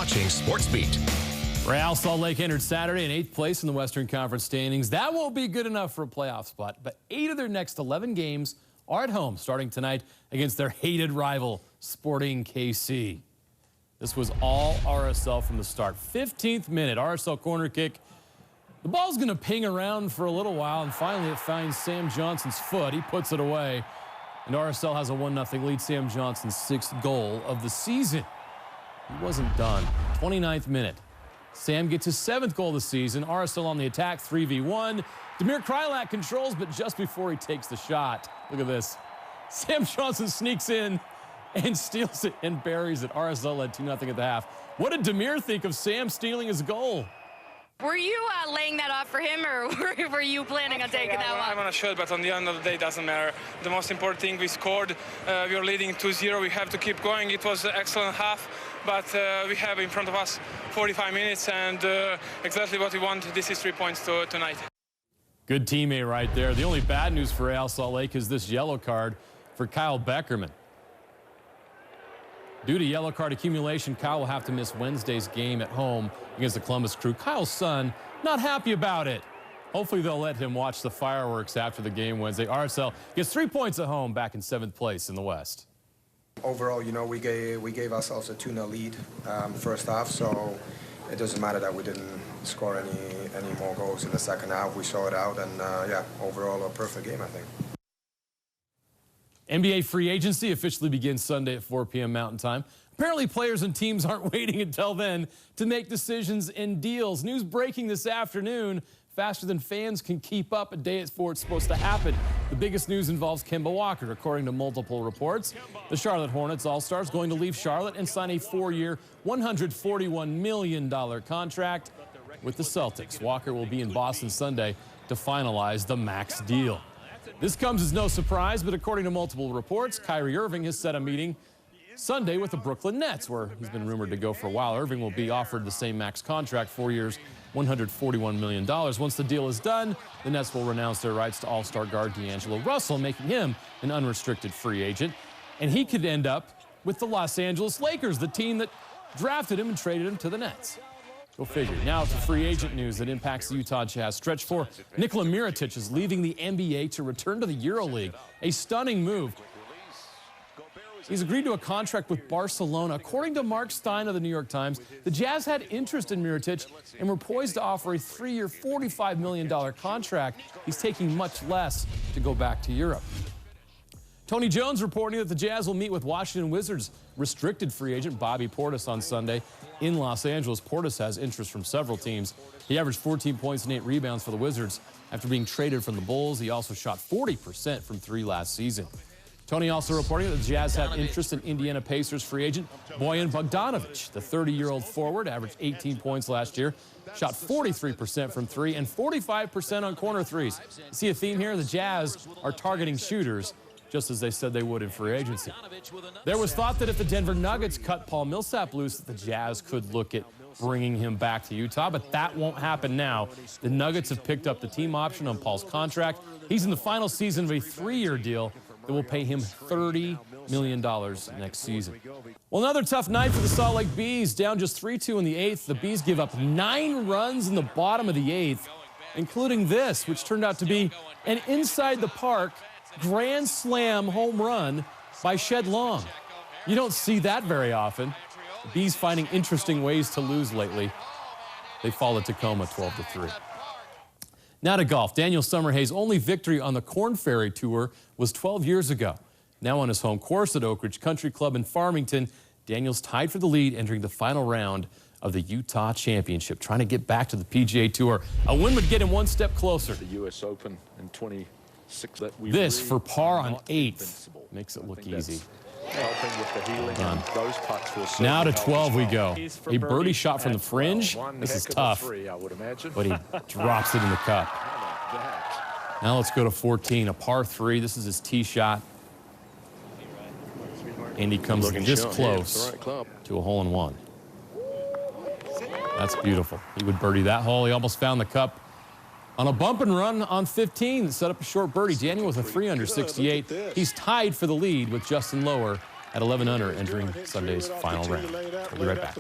watching Sports Beat. Real Salt Lake entered Saturday in 8th place in the Western Conference standings. That won't be good enough for a playoff spot, but 8 of their next 11 games are at home, starting tonight against their hated rival, Sporting KC. This was all RSL from the start. 15th minute, RSL corner kick. The ball's going to ping around for a little while, and finally it finds Sam Johnson's foot. He puts it away, and RSL has a 1-0 lead. Sam Johnson's 6th goal of the season. He wasn't done. 29th minute. Sam gets his 7th goal of the season. RSL on the attack, 3v1. Damir Krylak controls, but just before he takes the shot, look at this. Sam Johnson sneaks in and steals it and buries it. RSL led 2-0 at the half. What did Damir think of Sam stealing his goal? Were you laying that off for him, or were you planning on taking that one? I'm on a shot, but on the end of the day, it doesn't matter. The most important thing, we scored. We were leading 2-0. We have to keep going. It was an excellent half, but we have in front of us 45 minutes, and exactly what we want. This is 3 points tonight. Good teammate right there. The only bad news for Real Salt Lake is this yellow card for Kyle BECKERMAN. Due to yellow card accumulation, Kyle will have to miss Wednesday's game at home against the Columbus Crew. Kyle's son not happy about it. Hopefully they'll let him watch the fireworks after the game Wednesday. RSL gets 3 points at home, back in 7th place in the West. Overall, you know, we gave ourselves a 2-0 lead first half, so it doesn't matter that we didn't score any more goals in the second half. We saw it out, and yeah, overall a perfect game, I think. NBA free agency officially begins Sunday at 4 p.m. Mountain Time. Apparently players and teams aren't waiting until then to make decisions and deals. News breaking this afternoon. Faster than fans can keep up a day before it's supposed to happen. The biggest news involves KEMBA Walker, according to multiple reports. The Charlotte Hornets All-Stars going to leave Charlotte and sign a 4-year, $141 million contract with the Celtics. Walker will be in Boston Sunday to finalize the max deal. This comes as no surprise, but according to multiple reports, KYRIE Irving has set a meeting Sunday with the Brooklyn Nets, where he's been rumored to go for a while. Irving will be offered the same max contract, 4 years, $141 million. Once the deal is done, the Nets will renounce their rights to All-Star guard D'Angelo Russell, making him an unrestricted free agent. And he could end up with the Los Angeles Lakers, the team that drafted him and traded him to the Nets. Go figure. Now to free agent news that impacts the Utah Jazz. Stretch 4, NIKOLA MIROTIC is leaving the NBA to return to the EuroLeague. A stunning move. He's agreed to a contract with Barcelona. According to Mark Stein of the New York Times, the Jazz had interest in MIROTIC and were poised to offer a 3-year, $45 million contract. He's taking much less to go back to Europe. Tony Jones reporting that the Jazz will meet with Washington Wizards restricted free agent Bobby Portis on Sunday in Los Angeles. Portis has interest from several teams. He averaged 14 points and 8 rebounds for the Wizards after being traded from the Bulls. He also shot 40% from 3 last season. Tony also reporting that the Jazz have interest in Indiana Pacers free agent BOJAN BOGDANOVICH. The 30-year-old forward averaged 18 points last year, shot 43% from 3 and 45% on corner threes. See a theme here? The Jazz are targeting shooters, just as they said they would in free agency. There was thought that if the Denver Nuggets cut Paul Millsap loose, the Jazz could look at bringing him back to Utah, but that won't happen now. The Nuggets have picked up the team option on Paul's contract. He's in the final season of a 3-year deal that will pay him $30 million next season. Well, another tough night for the Salt Lake Bees. Down just 3-2 in the 8th. The Bees give up 9 runs in the bottom of the 8th, including this, which turned out to be an inside-the-park grand slam home run by Shed Long. You don't see that very often. The Bees finding interesting ways to lose lately. They fall to Tacoma 12-3. Now to golf. Daniel Summerhays' only victory on the Corn Ferry Tour was 12 years ago. Now on his home course at Oak Ridge Country Club in Farmington, Daniel's tied for the lead entering the final round of the Utah Championship, trying to get back to the PGA Tour. A win would get him one step closer. The U.S. Open in 26. This for par on 8th makes it look easy. Helping with the healing and those putts will now to 12 we go. A birdie shot from the fringe. This is tough, but he drops it in the cup. Now let's go to 14, a par 3. This is his tee shot. And he comes this close to a hole-in-one. That's beautiful. He would birdie that hole. He almost found the cup on a bump and run on 15, set up a short birdie. Daniel with a 3 under 68. He's tied for the lead with Justin Lower at 11 under entering Sunday's final round. We'll be right back.